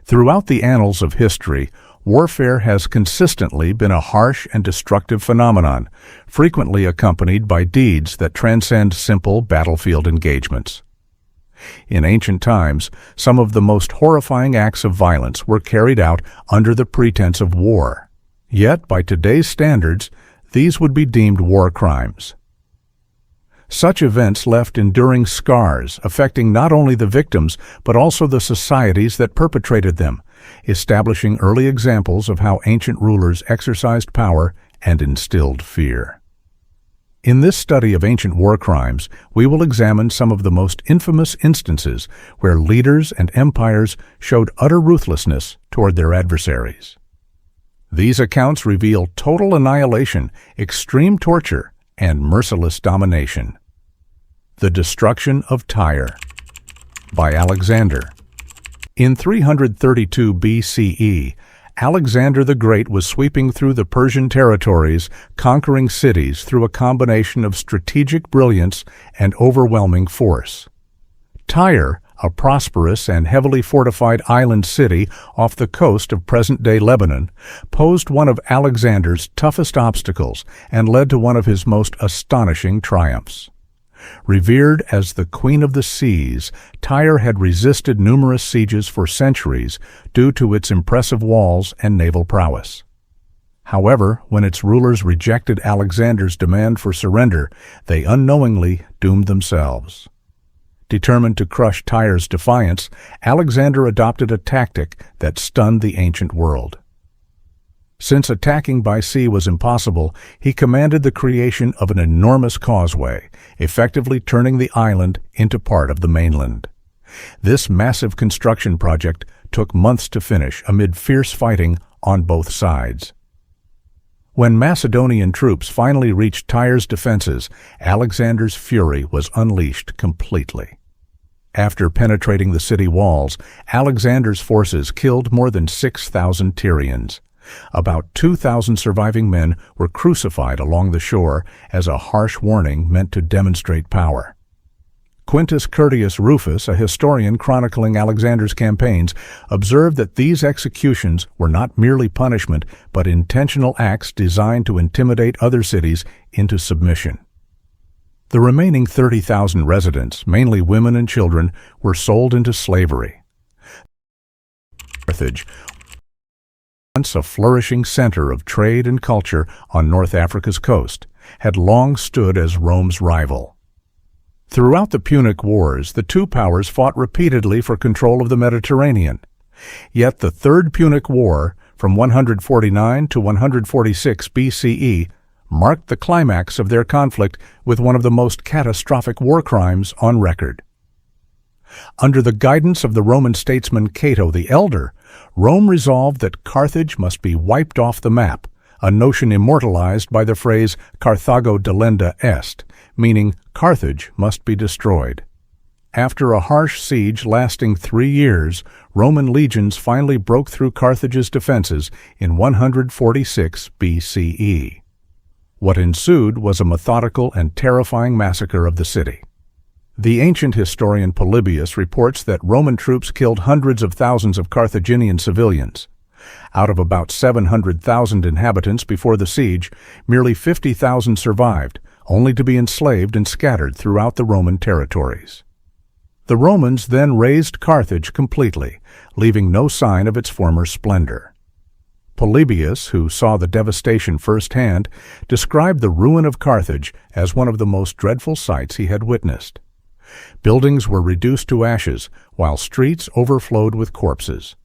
Throughout the annals of history, warfare has consistently been a harsh and destructive phenomenon, frequently accompanied by deeds that transcend simple battlefield engagements. In ancient times, some of the most horrifying acts of violence were carried out under the pretense of war. Yet, by today's standards, these would be deemed war crimes. Such events left enduring scars, affecting not only the victims but also the societies that perpetrated them, establishing early examples of how ancient rulers exercised power and instilled fear. In this study of ancient war crimes, we will examine some of the most infamous instances where leaders and empires showed utter ruthlessness toward their adversaries. These accounts reveal total annihilation, extreme torture, and merciless domination. The Destruction of Tyre by Alexander. In 332 BCE, Alexander the Great was sweeping through the Persian territories, conquering cities through a combination of strategic brilliance and overwhelming force. Tyre, a prosperous and heavily fortified island city off the coast of present-day Lebanon, posed one of Alexander's toughest obstacles and led to one of his most astonishing triumphs. Revered as the Queen of the Seas, Tyre had resisted numerous sieges for centuries due to its impressive walls and naval prowess. However, when its rulers rejected Alexander's demand for surrender, they unknowingly doomed themselves. Determined to crush Tyre's defiance, Alexander adopted a tactic that stunned the ancient world. Since attacking by sea was impossible, he commanded the creation of an enormous causeway, effectively turning the island into part of the mainland. This massive construction project took months to finish amid fierce fighting on both sides. When Macedonian troops finally reached Tyre's defenses, Alexander's fury was unleashed completely. After penetrating the city walls, Alexander's forces killed more than 6,000 Tyrians. About 2,000 surviving men were crucified along the shore as a harsh warning meant to demonstrate power. Quintus Curtius Rufus, a historian chronicling Alexander's campaigns, observed that these executions were not merely punishment but intentional acts designed to intimidate other cities into submission. The remaining 30,000 residents, mainly women and children, were sold into slavery. Carthage, once a flourishing center of trade and culture on North Africa's coast, had long stood as Rome's rival. Throughout the Punic Wars, the two powers fought repeatedly for control of the Mediterranean. Yet the Third Punic War, from 149 to 146 BCE, marked the climax of their conflict with one of the most catastrophic war crimes on record. Under the guidance of the Roman statesman Cato the Elder, Rome resolved that Carthage must be wiped off the map, a notion immortalized by the phrase Carthago delenda est, meaning Carthage must be destroyed. After a harsh siege lasting 3 years, Roman legions finally broke through Carthage's defenses in 146 BCE. What ensued was a methodical and terrifying massacre of the city. The ancient historian Polybius reports that Roman troops killed hundreds of thousands of Carthaginian civilians. Out of about 700,000 inhabitants before the siege, merely 50,000 survived, only to be enslaved and scattered throughout the Roman territories. The Romans then razed Carthage completely, leaving no sign of its former splendor. Polybius, who saw the devastation firsthand, described the ruin of Carthage as one of the most dreadful sights he had witnessed. Buildings were reduced to ashes, while streets overflowed with corpses.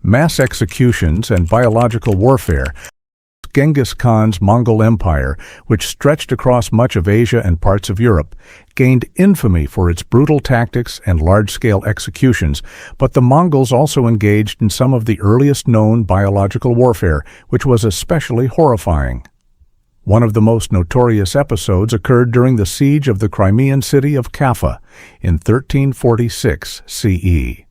Mass executions and biological warfare. Genghis Khan's Mongol Empire, which stretched across much of Asia and parts of Europe, gained infamy for its brutal tactics and large-scale executions, but the Mongols also engaged in some of the earliest known biological warfare, which was especially horrifying. One of the most notorious episodes occurred during the siege of the Crimean city of Kaffa in 1346 CE.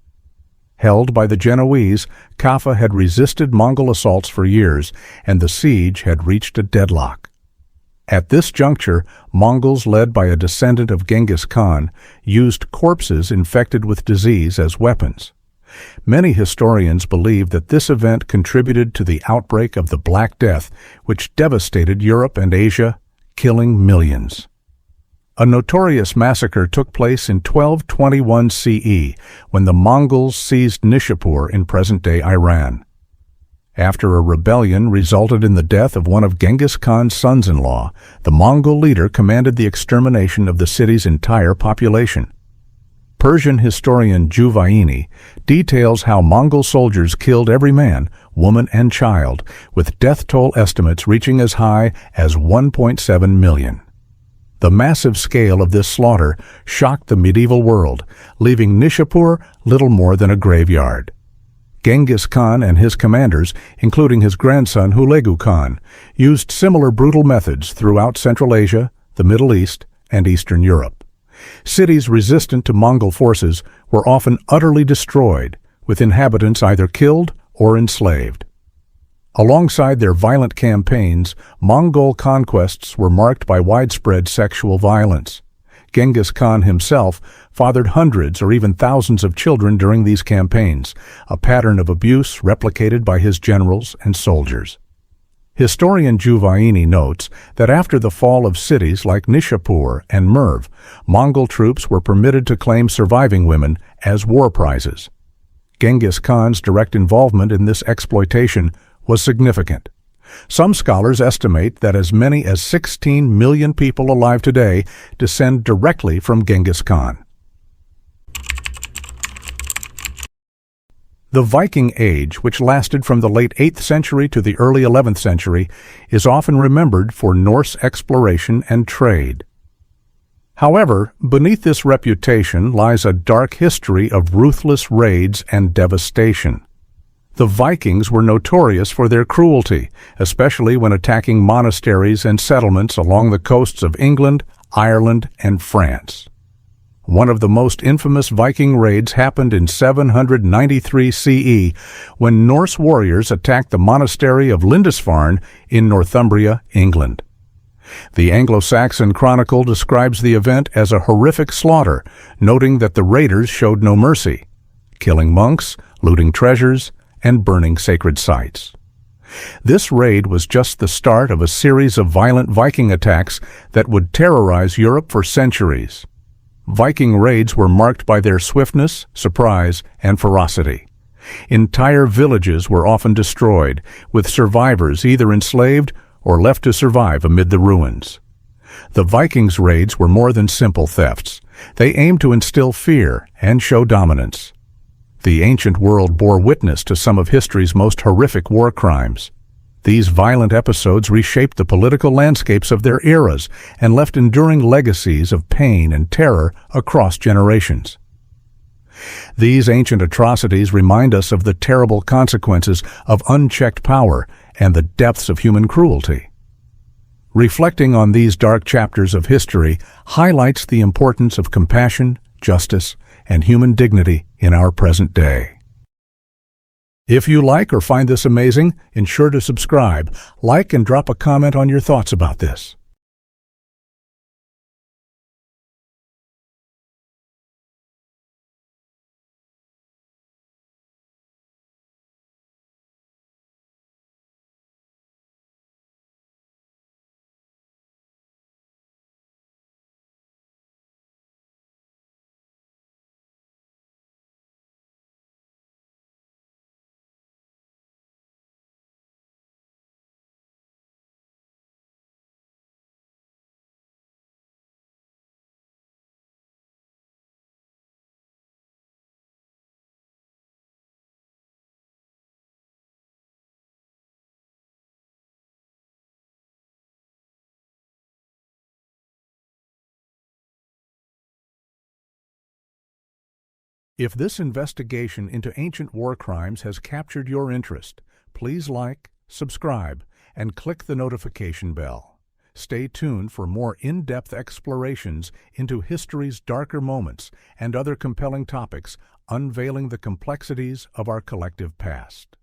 Held by the Genoese, Kaffa had resisted Mongol assaults for years, and the siege had reached a deadlock. At this juncture, Mongols led by a descendant of Genghis Khan used corpses infected with disease as weapons. Many historians believe that this event contributed to the outbreak of the Black Death, which devastated Europe and Asia, killing millions. A notorious massacre took place in 1221 CE when the Mongols seized Nishapur in present-day Iran. After a rebellion resulted in the death of one of Genghis Khan's sons-in-law, the Mongol leader commanded the extermination of the city's entire population. Persian historian Juvaini details how Mongol soldiers killed every man, woman, and child, with death toll estimates reaching as high as 1.7 million. The massive scale of this slaughter shocked the medieval world, leaving Nishapur little more than a graveyard. Genghis Khan and his commanders, including his grandson Hulegu Khan, used similar brutal methods throughout Central Asia, the Middle East, and Eastern Europe. Cities resistant to Mongol forces were often utterly destroyed, with inhabitants either killed or enslaved. Alongside their violent campaigns, Mongol conquests were marked by widespread sexual violence. Genghis Khan himself fathered hundreds or even thousands of children during these campaigns, a pattern of abuse replicated by his generals and soldiers. Historian Juvaini notes that after the fall of cities like Nishapur and Merv, Mongol troops were permitted to claim surviving women as war prizes. Genghis Khan's direct involvement in this exploitation was significant. Some scholars estimate that as many as 16 million people alive today descend directly from Genghis Khan. The Viking Age, which lasted from the late 8th century to the early 11th century, is often remembered for Norse exploration and trade. However, beneath this reputation lies a dark history of ruthless raids and devastation. The Vikings were notorious for their cruelty, especially when attacking monasteries and settlements along the coasts of England, Ireland, and France. One of the most infamous Viking raids happened in 793 CE when Norse warriors attacked the monastery of Lindisfarne in Northumbria, England. The Anglo-Saxon Chronicle describes the event as a horrific slaughter, noting that the raiders showed no mercy, killing monks, looting treasures, and burning sacred sites. This raid was just the start of a series of violent Viking attacks that would terrorize Europe for centuries. Viking raids were marked by their swiftness, surprise, and ferocity. Entire villages were often destroyed, with survivors either enslaved or left to survive amid the ruins. The Vikings' raids were more than simple thefts. They aimed to instill fear and show dominance. The ancient world bore witness to some of history's most horrific war crimes. These violent episodes reshaped the political landscapes of their eras and left enduring legacies of pain and terror across generations. These ancient atrocities remind us of the terrible consequences of unchecked power and the depths of human cruelty. Reflecting on these dark chapters of history highlights the importance of compassion, justice, and human dignity in our present day. If you like or find this amazing, ensure to subscribe, like, and drop a comment on your thoughts about this. If this investigation into ancient war crimes has captured your interest, please like, subscribe, and click the notification bell. Stay tuned for more in-depth explorations into history's darker moments and other compelling topics, unveiling the complexities of our collective past.